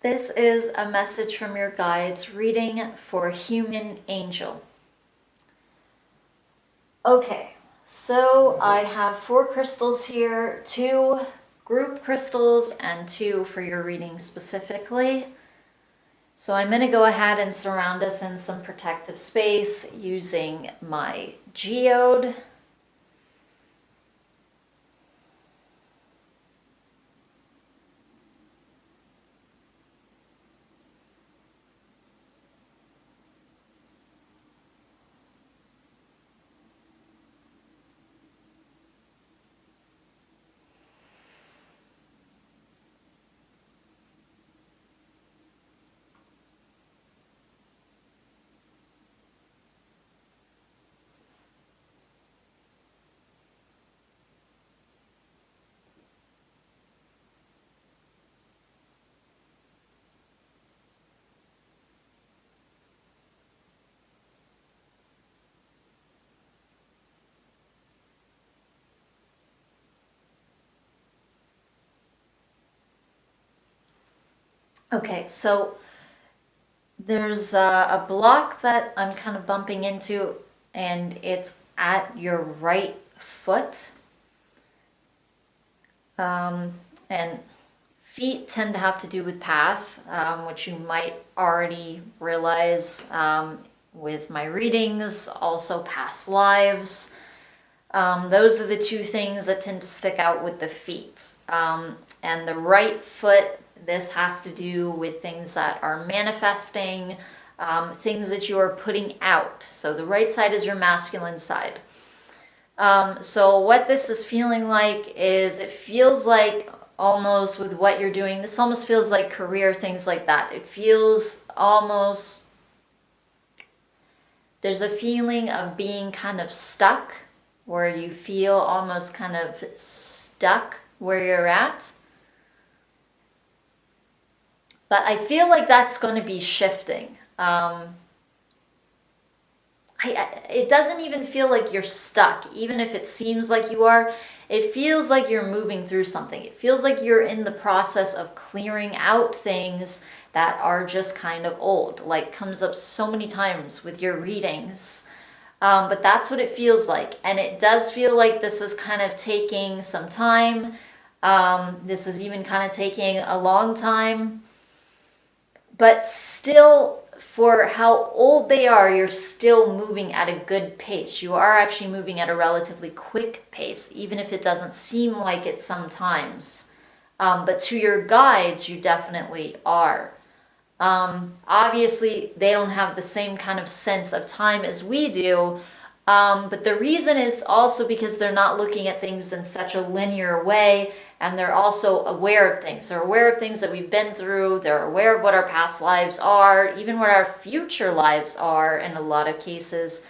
This is a message from your guides reading for Human Angel. Okay, so I have 4 crystals here, 2 group crystals and 2 for your reading specifically. So I'm going to go ahead and surround us in some protective space using my geode. Okay, so there's a block that I'm kind of bumping into, and it's at your right foot. And feet tend to have to do with path, which you might already realize with my readings, also past lives. Those are the 2 things that tend to stick out with the feet. And the right foot, this has to do with things that are manifesting, things that you are putting out. So the right side is your masculine side. So what this is feeling like is it feels like almost with what you're doing, this almost feels like career, things like that. It feels almost, there's a feeling of being kind of stuck, where you feel almost kind of stuck where you're at. But I feel like that's going to be shifting. It doesn't even feel like you're stuck, even if it seems like you are. It feels like you're moving through something. It feels like you're in the process of clearing out things that are just kind of old, like comes up so many times with your readings. But that's what it feels like. And it does feel like this is kind of taking some time. This is even kind of taking a long time. But still, for how old they are, you're still moving at a good pace. You are actually moving at a relatively quick pace, even if it doesn't seem like it sometimes. But to your guides, you definitely are. Obviously, they don't have the same kind of sense of time as we do. But the reason is also because they're not looking at things in such a linear way, and they're also aware of things. They're aware of things that we've been through. They're aware of what our past lives are, even what our future lives are in a lot of cases.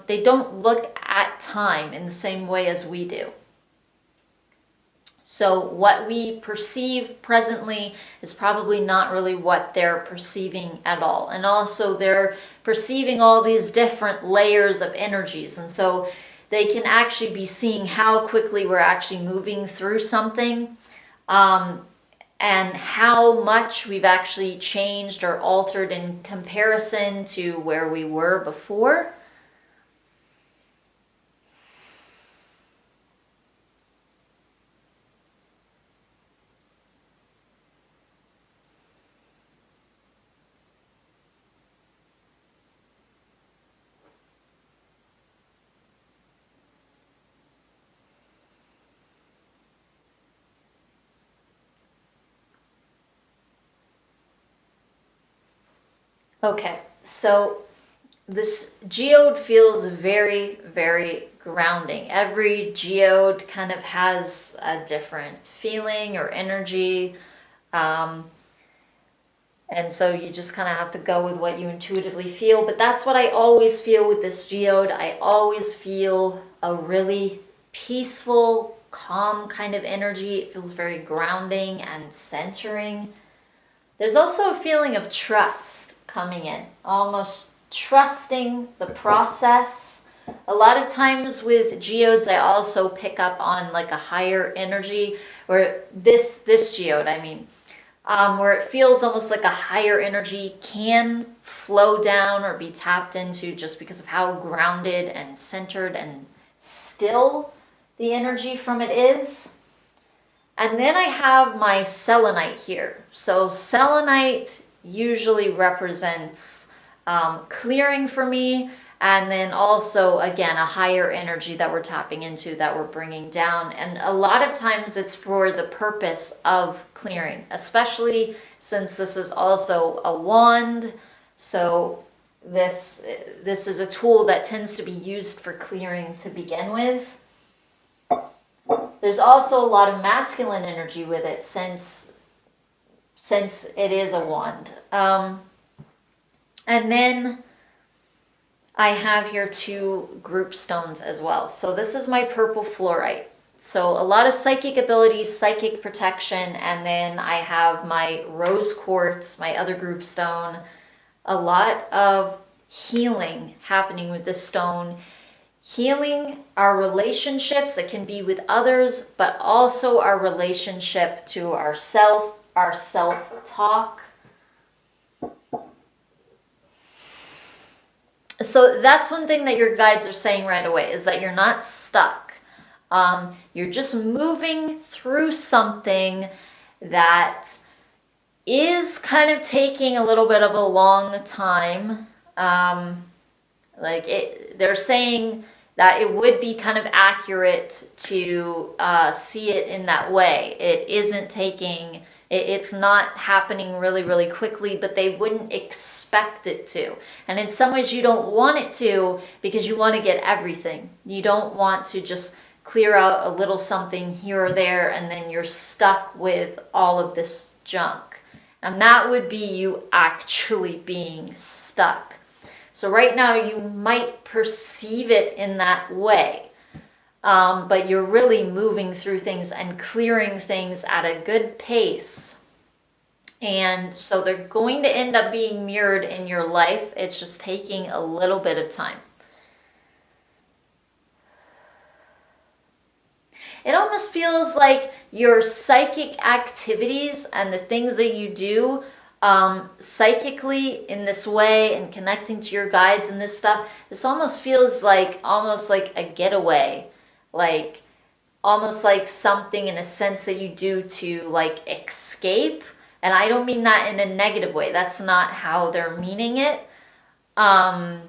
They don't look at time in the same way as we do. So what we perceive presently is probably not really what they're perceiving at all. And also they're perceiving all these different layers of energies. And so they can actually be seeing how quickly we're actually moving through something, and how much we've actually changed or altered in comparison to where we were before. Okay, so this geode feels very, very grounding. Every geode kind of has a different feeling or energy. And so you just kind of have to go with what you intuitively feel. But that's what I always feel with this geode. I always feel a really peaceful, calm kind of energy. It feels very grounding and centering. There's also a feeling of trust coming in, almost trusting the process. A lot of times with geodes, I also pick up on like a higher energy, or this geode, I mean. where it feels almost like a higher energy can flow down or be tapped into just because of how grounded and centered and still the energy from it is. And then I have my selenite here. So selenite usually represents clearing for me, and then also, again, a higher energy that we're tapping into, that we're bringing down. And a lot of times it's for the purpose of clearing, especially since this is also a wand. So this is a tool that tends to be used for clearing to begin with. There's also a lot of masculine energy with it, since it is a wand. And then I have here 2 group stones as well. So this is my purple fluorite. So a lot of psychic abilities, psychic protection, and then I have my rose quartz, my other group stone. A lot of healing happening with this stone. Healing our relationships, it can be with others, but also our relationship to ourself, our self-talk. So that's one thing that your guides are saying right away, is that you're not stuck. You're just moving through something that is kind of taking a little bit of a long time. They're saying that it would be kind of accurate to see it in that way. It isn't taking, it's not happening really, really quickly, but they wouldn't expect it to. And in some ways you don't want it to, because you want to get everything. You don't want to just clear out a little something here or there and then you're stuck with all of this junk. And that would be you actually being stuck. So right now you might perceive it in that way, but you're really moving through things and clearing things at a good pace. And so they're going to end up being mirrored in your life. It's just taking a little bit of time. It almost feels like your psychic activities and the things that you do psychically in this way, and connecting to your guides and this stuff, this almost feels like a getaway, like almost like something in a sense that you do to like escape. And I don't mean that in a negative way. That's not how they're meaning it. But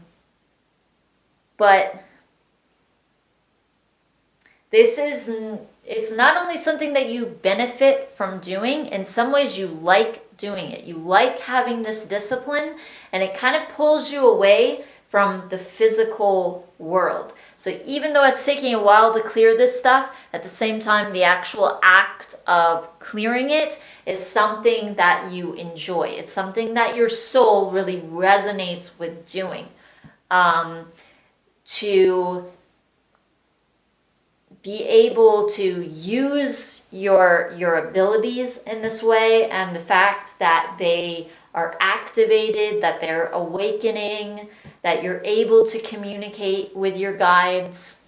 it's not only something that you benefit from doing, in some ways you like doing it. You like having this discipline, and it kind of pulls you away from the physical world. So even though it's taking a while to clear this stuff, at the same time, the actual act of clearing it is something that you enjoy. It's something that your soul really resonates with doing. To be able to use your abilities in this way, and the fact that they are activated, that they're awakening, that you're able to communicate with your guides,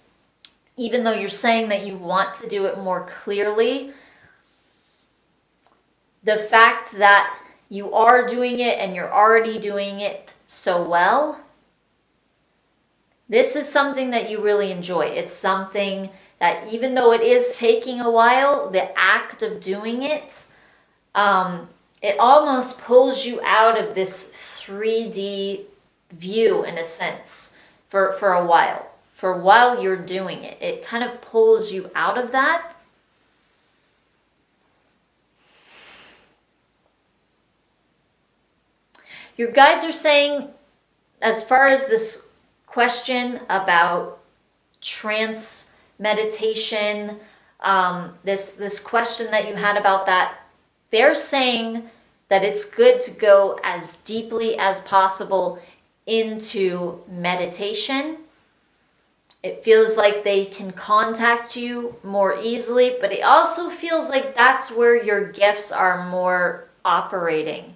even though you're saying that you want to do it more clearly. The fact that you are doing it and you're already doing it so well, this is something that you really enjoy. It's something that, even though it is taking a while, the act of doing it, it almost pulls you out of this 3D view in a sense for a while. For a while you're doing it, it kind of pulls you out of that. Your guides are saying, as far as this question about trance meditation, this question that you had about that, they're saying that it's good to go as deeply as possible into meditation. It feels like they can contact you more easily, but it also feels like that's where your gifts are more operating.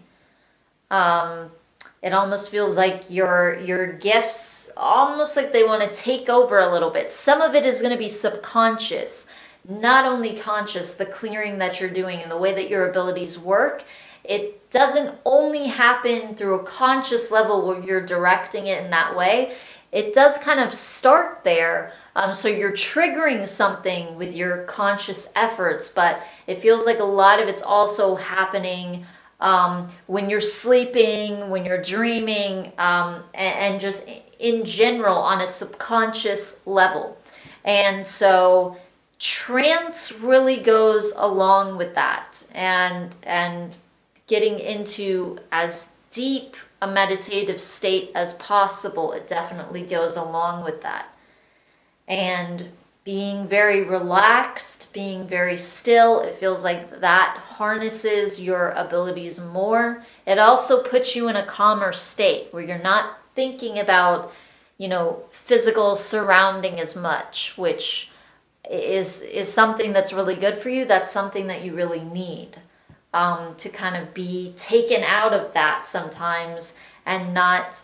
It almost feels like your gifts, almost like they want to take over a little bit. Some of it is going to be subconscious. not only conscious, the clearing that you're doing and the way that your abilities work, it doesn't only happen through a conscious level where you're directing it in that way. It does kind of start there. So you're triggering something with your conscious efforts, but it feels like a lot of it's also happening when you're sleeping, when you're dreaming, and just in general on a subconscious level. And so trance really goes along with that, and getting into as deep a meditative state as possible, it definitely goes along with that. And being very relaxed, being very still, it feels like that harnesses your abilities more. It also puts you in a calmer state where you're not thinking about, physical surrounding as much, which is something that's really good for you. That's something that you really need, to kind of be taken out of that sometimes, and not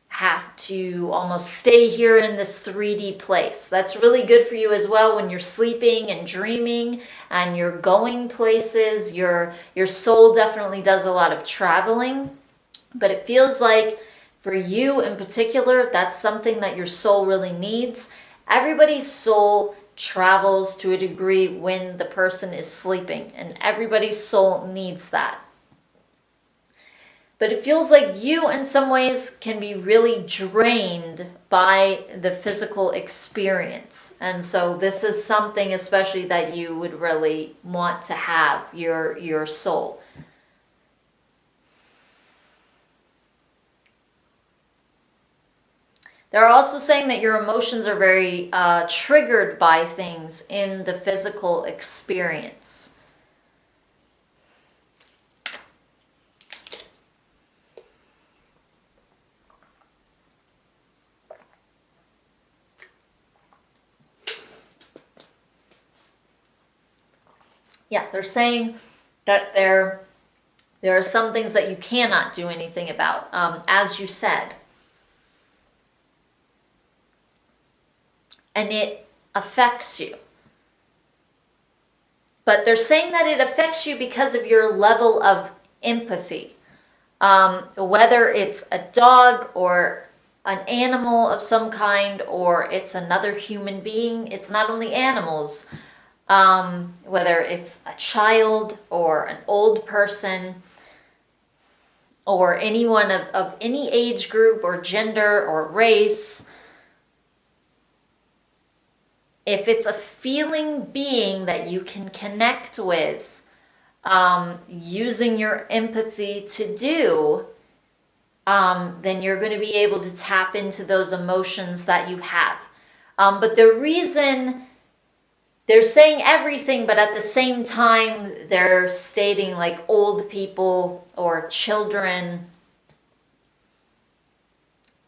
have to almost stay here in this 3D place. That's really good for you as well when you're sleeping and dreaming and you're going places. Your soul definitely does a lot of traveling, but it feels like for you in particular, that's something that your soul really needs. Everybody's soul travels to a degree when the person is sleeping, and everybody's soul needs that. But it feels like you, in some ways, can be really drained by the physical experience. And so this is something especially that you would really want to have, your soul. They're also saying that your emotions are very triggered by things in the physical experience. Yeah, they're saying that there are some things that you cannot do anything about, as you said. And it affects you. But they're saying that it affects you because of your level of empathy. Whether it's a dog or an animal of some kind, or it's another human being, it's not only animals. Whether it's a child or an old person or anyone of any age group or gender or race, if it's a feeling being that you can connect with, using your empathy to do, then you're going to be able to tap into those emotions that you have. But the reason they're saying everything, but at the same time, they're stating like old people or children.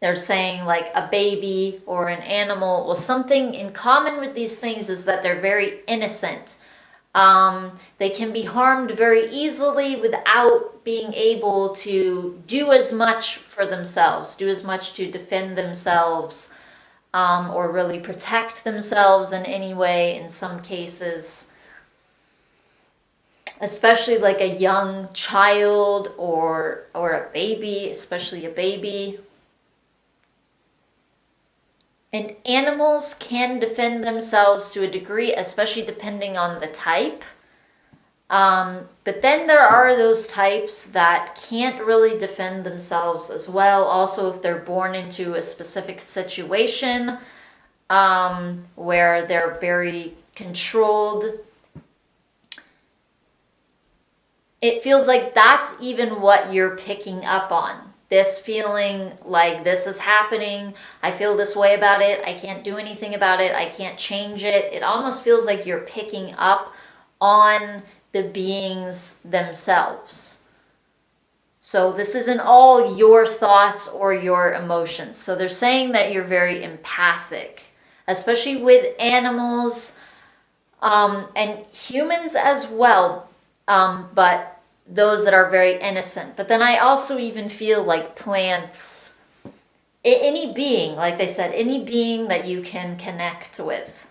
They're saying like a baby or an animal. Well, something in common with these things is that they're very innocent. They can be harmed very easily without being able to do as much for themselves, do as much to defend themselves, or really protect themselves in any way in some cases. Especially like a young child or a baby, especially a baby. And animals can defend themselves to a degree, especially depending on the type. But then there are those types that can't really defend themselves as well. Also, if they're born into a specific situation where they're very controlled, it feels like that's even what you're picking up on. This feeling like this is happening, I feel this way about it, I can't do anything about it, I can't change it. It almost feels like you're picking up on the beings themselves. So this isn't all your thoughts or your emotions. So they're saying that you're very empathic, especially with animals, and humans as well, but those that are very innocent. But then I also even feel like plants, any being, like they said, any being that you can connect with.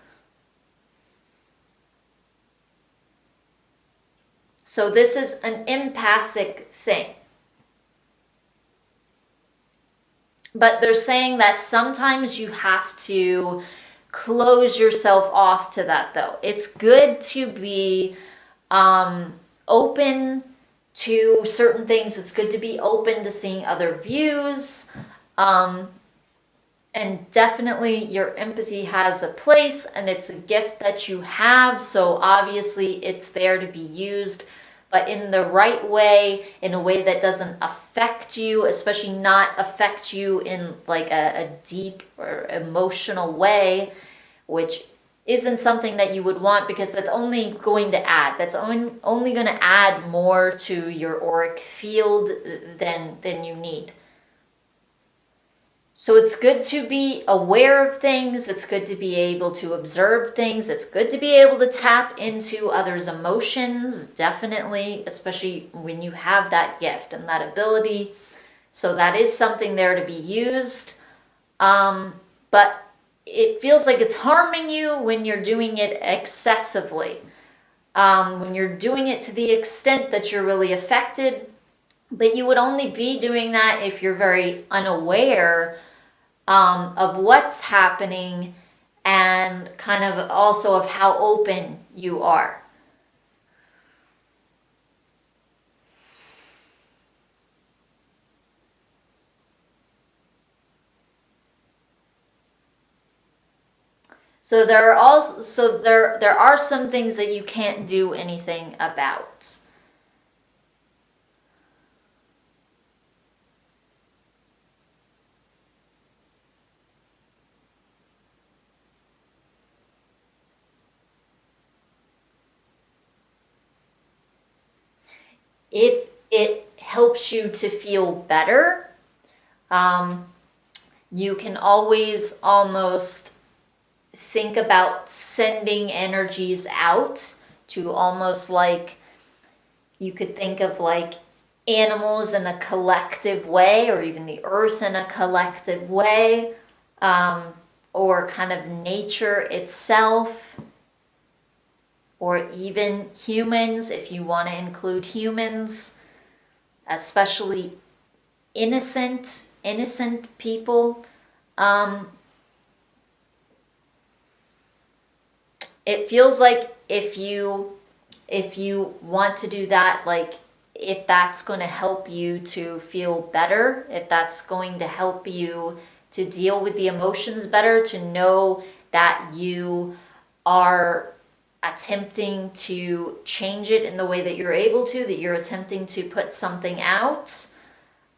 So this is an empathic thing. But they're saying that sometimes you have to close yourself off to that, though. It's good to be open to certain things. It's good to be open to seeing other views. And definitely your empathy has a place, and it's a gift that you have. So obviously it's there to be used, but in the right way, in a way that doesn't affect you, especially not affect you in like a deep or emotional way, which isn't something that you would want, because that's only going to add, that's only going to add more to your auric field than you need. So it's good to be aware of things, it's good to be able to observe things, it's good to be able to tap into others' emotions, definitely, especially when you have that gift and that ability. So that is something there to be used. But it feels like it's harming you when you're doing it excessively. When you're doing it to the extent that you're really affected, but you would only be doing that if you're very unaware of what's happening, and kind of also of how open you are. So there are some things that you can't do anything about. If it helps you to feel better, um, you can always almost think about sending energies out to, almost like, you could think of like animals in a collective way, or even the earth in a collective way, or kind of nature itself, or even humans, if you want to include humans, especially innocent people. It feels like if you want to do that, like, if that's going to help you to feel better, if that's going to help you to deal with the emotions better, to know that you are attempting to change it in the way that you're able to, that you're attempting to put something out,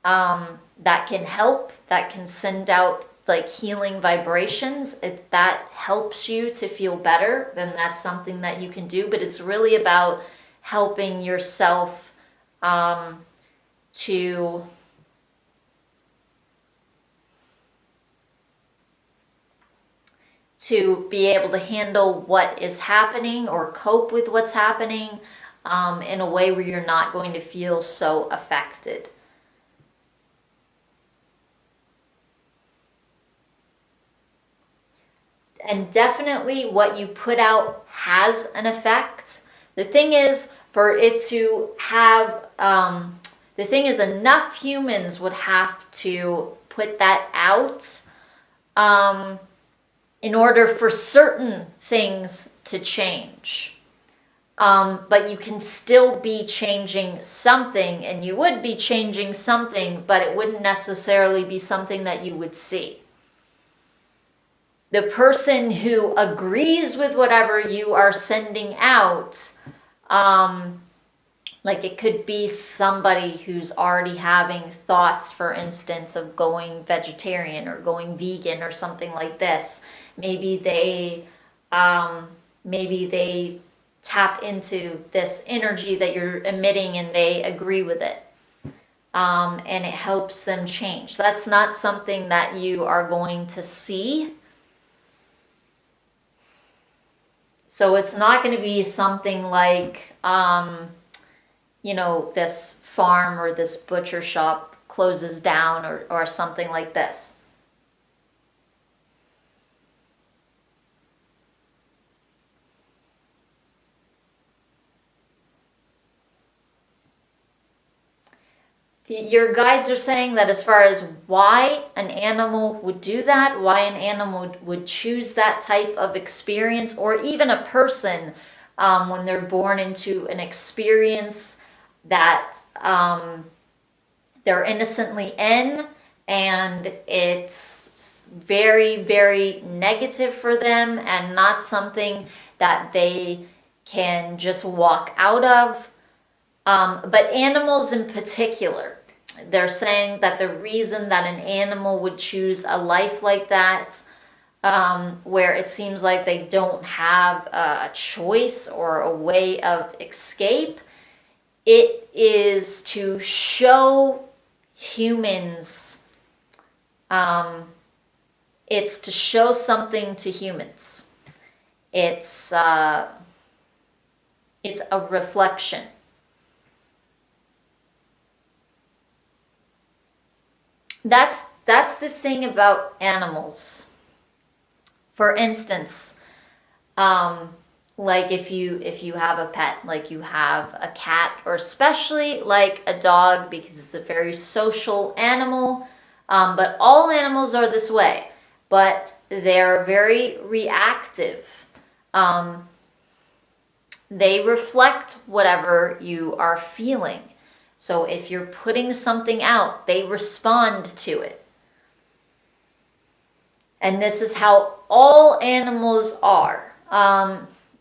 that can help, that can send out like healing vibrations, if that helps you to feel better, then that's something that you can do. But it's really about helping yourself to be able to handle what is happening, or cope with what's happening, in a way where you're not going to feel so affected. And definitely what you put out has an effect. The thing is, for it to have, the thing is, enough humans would have to put that out in order for certain things to change. But you can still be changing something, and you would be changing something, but it wouldn't necessarily be something that you would see. The person who agrees with whatever you are sending out, like, it could be somebody who's already having thoughts, for instance, of going vegetarian or going vegan or something like this. Maybe they tap into this energy that you're emitting, and they agree with it. And it helps them change. That's not something that you are going to see. So it's not going to be something like, this farm or this butcher shop closes down, or something like this. Your guides are saying that as far as why an animal would do that, why an animal would choose that type of experience, or even a person when they're born into an experience that they're innocently in, and it's very, very negative for them and not something that they can just walk out of. But animals in particular, they're saying that the reason that an animal would choose a life like that, where it seems like they don't have a choice or a way of escape, it is to show humans, it's to show something to humans. It's a reflection. That's the thing about animals. For instance, like if you have a pet, like you have a cat, or especially like a dog, because it's a very social animal. But all animals are this way, but they're very reactive. Um, they reflect whatever you are feeling. So if you're putting something out, they respond to it. And this is how all animals are.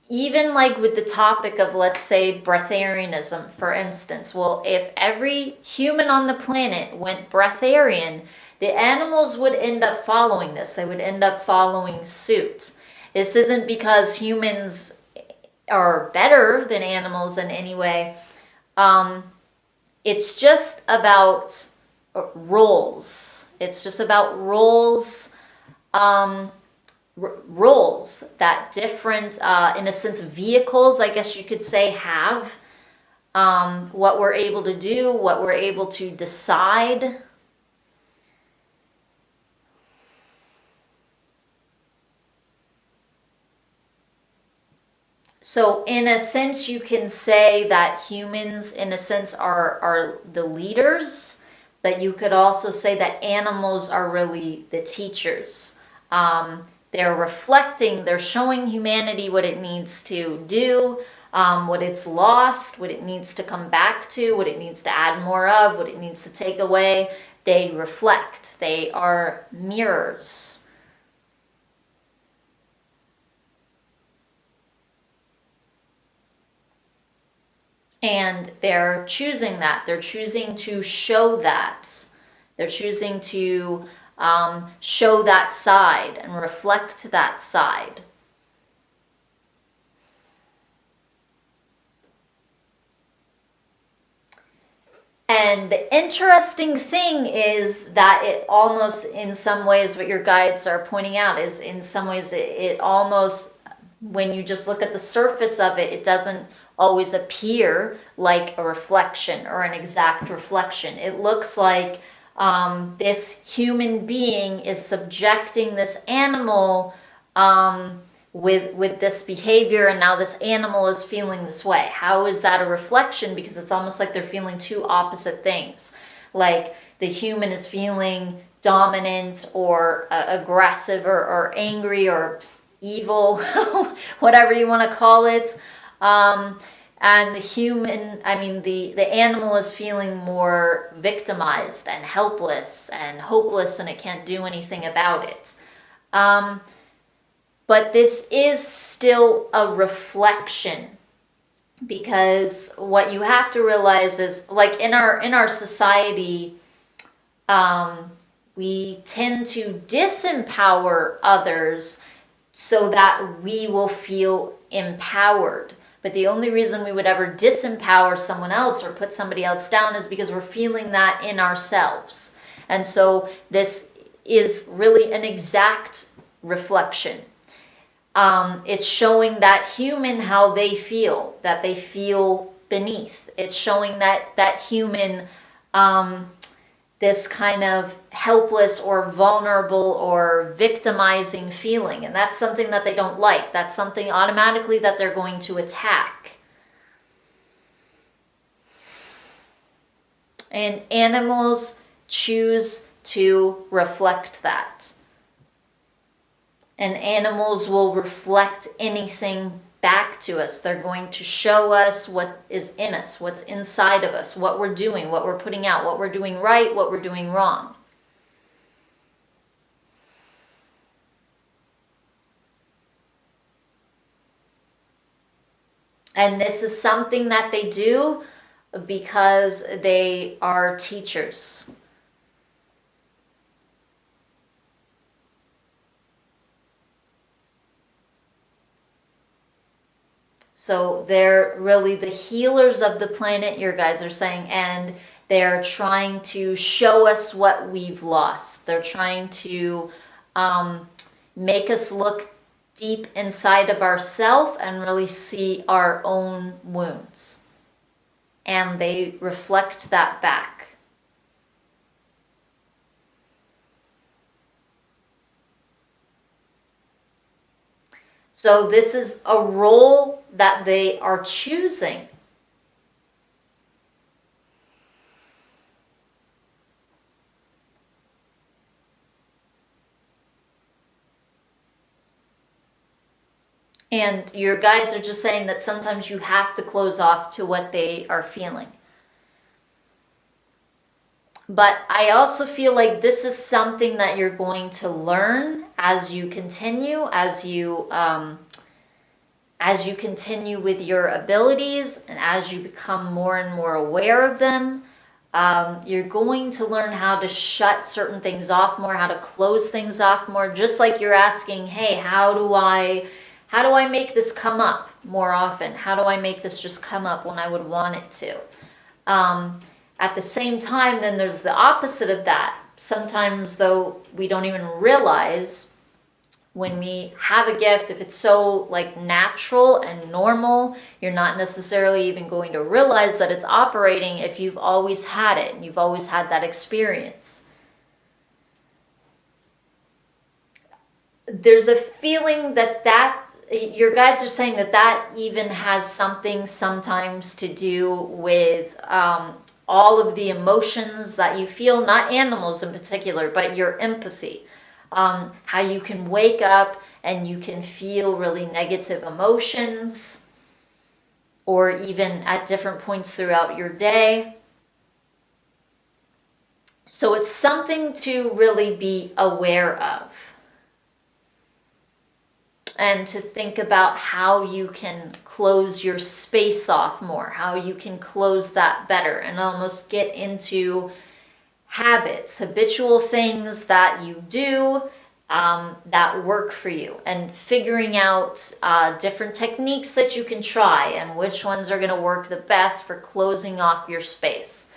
Even like with the topic of, let's say, breatharianism, for instance. Well, if every human on the planet went breatharian, the animals would end up following this. They would end up following suit. This isn't because humans are better than animals in any way. It's just about roles. It's just about roles, roles that different, in a sense, vehicles, I guess you could say, have. What we're able to do, what we're able to decide. So in a sense, you can say that humans, in a sense, are the leaders, but you could also say that animals are really the teachers. They're reflecting, they're showing humanity what it needs to do, what it's lost, what it needs to come back to, what it needs to add more of, what it needs to take away. They reflect, they are mirrors. And they're choosing that. They're choosing to show that. They're choosing to show that side and reflect that side. And the interesting thing is that it almost, in some ways, what your guides are pointing out is, in some ways, it almost, when you just look at the surface of it, it doesn't always appear like a reflection or an exact reflection. It looks like this human being is subjecting this animal with this behavior, and now this animal is feeling this way. How is that a reflection? Because it's almost like they're feeling two opposite things. Like the human is feeling dominant or aggressive or angry or evil, whatever you want to call it. And the human, I mean, the animal is feeling more victimized and helpless and hopeless, and it can't do anything about it. But this is still a reflection, because what you have to realize is, like in our society, we tend to disempower others so that we will feel empowered. But the only reason we would ever disempower someone else or put somebody else down is because we're feeling that in ourselves. And so this is really an exact reflection. It's showing that human how they feel, that they feel beneath. It's showing that human, this kind of helpless or vulnerable or victimizing feeling. And that's something that they don't like. That's something automatically that they're going to attack. And animals choose to reflect that. And animals will reflect anything back to us. They're going to show us what is in us, what's inside of us, what we're doing, what we're putting out, what we're doing right, what we're doing wrong. And this is something that they do because they are teachers. So they're really the healers of the planet, your guides are saying, and they're trying to show us what we've lost. They're trying to make us look deep inside of ourselves and really see our own wounds. And they reflect that back. So this is a role that they are choosing. And your guides are just saying that sometimes you have to close off to what they are feeling. But I also feel like this is something that you're going to learn as you continue, as you continue with your abilities, and as you become more and more aware of them. You're going to learn how to shut certain things off more, how to close things off more. Just like you're asking, hey, how do I make this come up more often? How do I make this just come up when I would want it to? At the same time, then there's the opposite of that. Sometimes, though, we don't even realize when we have a gift, if it's so like natural and normal, you're not necessarily even going to realize that it's operating if you've always had it and you've always had that experience. There's a feeling that your guides are saying that even has something sometimes to do with all of the emotions that you feel, not animals in particular, but your empathy. How you can wake up and you can feel really negative emotions, or even at different points throughout your day. So it's something to really be aware of. And to think about how you can close your space off more, how you can close that better, and almost get into habits, habitual things that you do that work for you, and figuring out different techniques that you can try and which ones are going to work the best for closing off your space.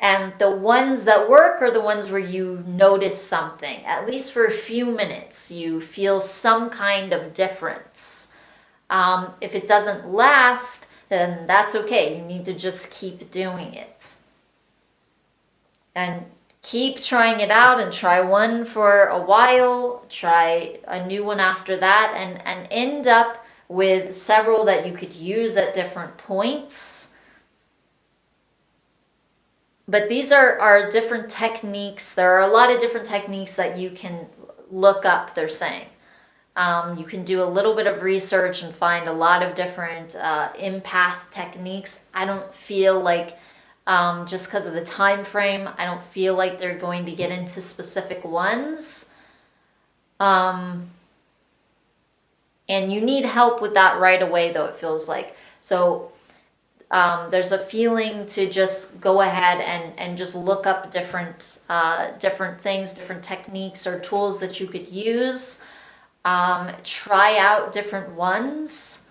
And the ones that work are the ones where you notice something, at least for a few minutes, you feel some kind of difference. If it doesn't last, then that's okay. You need to just keep doing it. And keep trying it out, and try one for a while, try a new one after that, and end up with several that you could use at different points. But these are different techniques. There are a lot of different techniques that you can look up, they're saying. You can do a little bit of research and find a lot of different empath techniques. I don't feel like, just because of the time frame, I don't feel like they're going to get into specific ones. And you need help with that right away, though, it feels like. So there's a feeling to just go ahead and just look up different things, different techniques or tools that you could use. Try out different ones.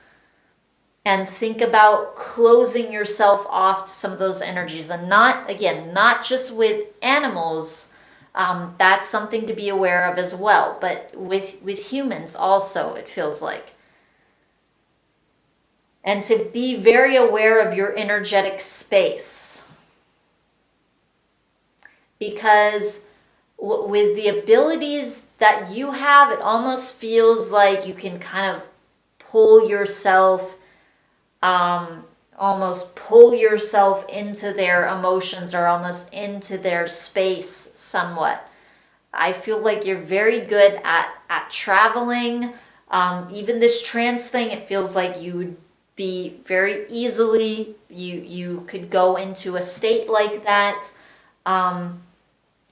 And think about closing yourself off to some of those energies. And not just with animals. That's something to be aware of as well. But with humans also, it feels like. And to be very aware of your energetic space. Because with the abilities that you have, it almost feels like you can kind of pull yourself almost pull yourself into their emotions or almost into their space somewhat. I feel like you're very good at traveling. Even this trance thing, it feels like you would be very easily, you could go into a state like that. Um,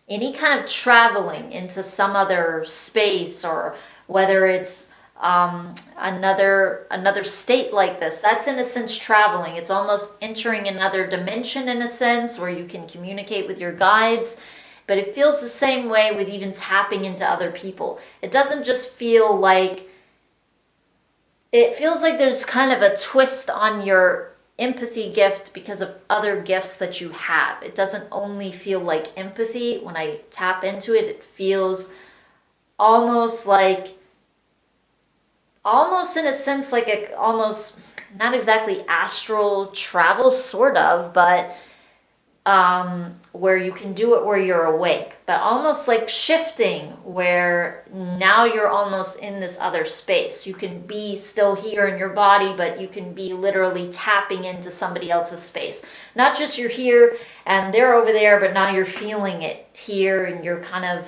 any kind of traveling into some other space, or whether it's another state like this, that's in a sense traveling. It's almost entering another dimension in a sense where you can communicate with your guides. But it feels the same way with even tapping into other people. It doesn't just feel like, it feels like there's kind of a twist on your empathy gift because of other gifts that you have. It doesn't only feel like empathy. When I tap into it, it feels almost like, almost in a sense like a, almost not exactly astral travel, sort of, but where you can do it where you're awake, but almost like shifting, where now you're almost in this other space. You can be still here in your body, but you can be literally tapping into somebody else's space. Not just you're here and they're over there, but now you're feeling it here, and you're kind of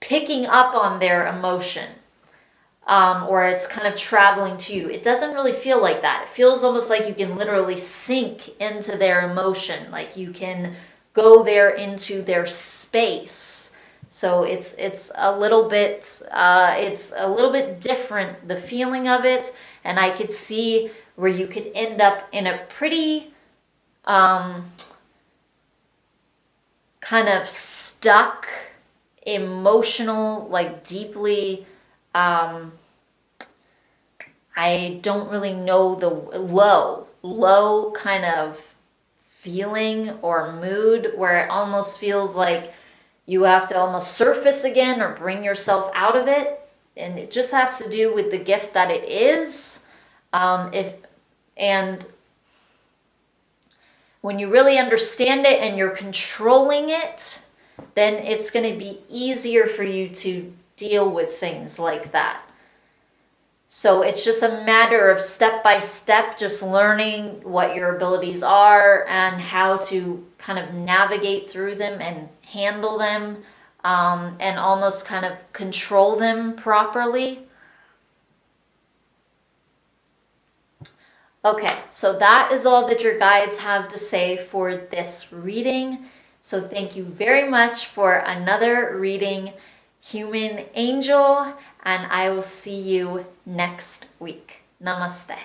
picking up on their emotion. Or it's kind of traveling to you. It doesn't really feel like that. It feels almost like you can literally sink into their emotion, like you can go there into their space. So it's a little bit different, the feeling of it, and I could see where you could end up in a pretty kind of stuck, emotional, like deeply. I don't really know the low kind of feeling or mood, where it almost feels like you have to almost surface again or bring yourself out of it. And it just has to do with the gift that it is. If and when you really understand it and you're controlling it, then it's going to be easier for you to deal with things like that. So it's just a matter of step by step, just learning what your abilities are and how to kind of navigate through them and handle them, and almost kind of control them properly. Okay, so that is all that your guides have to say for this reading. So thank you very much for another reading, Human Angel, and I will see you next week. Namaste.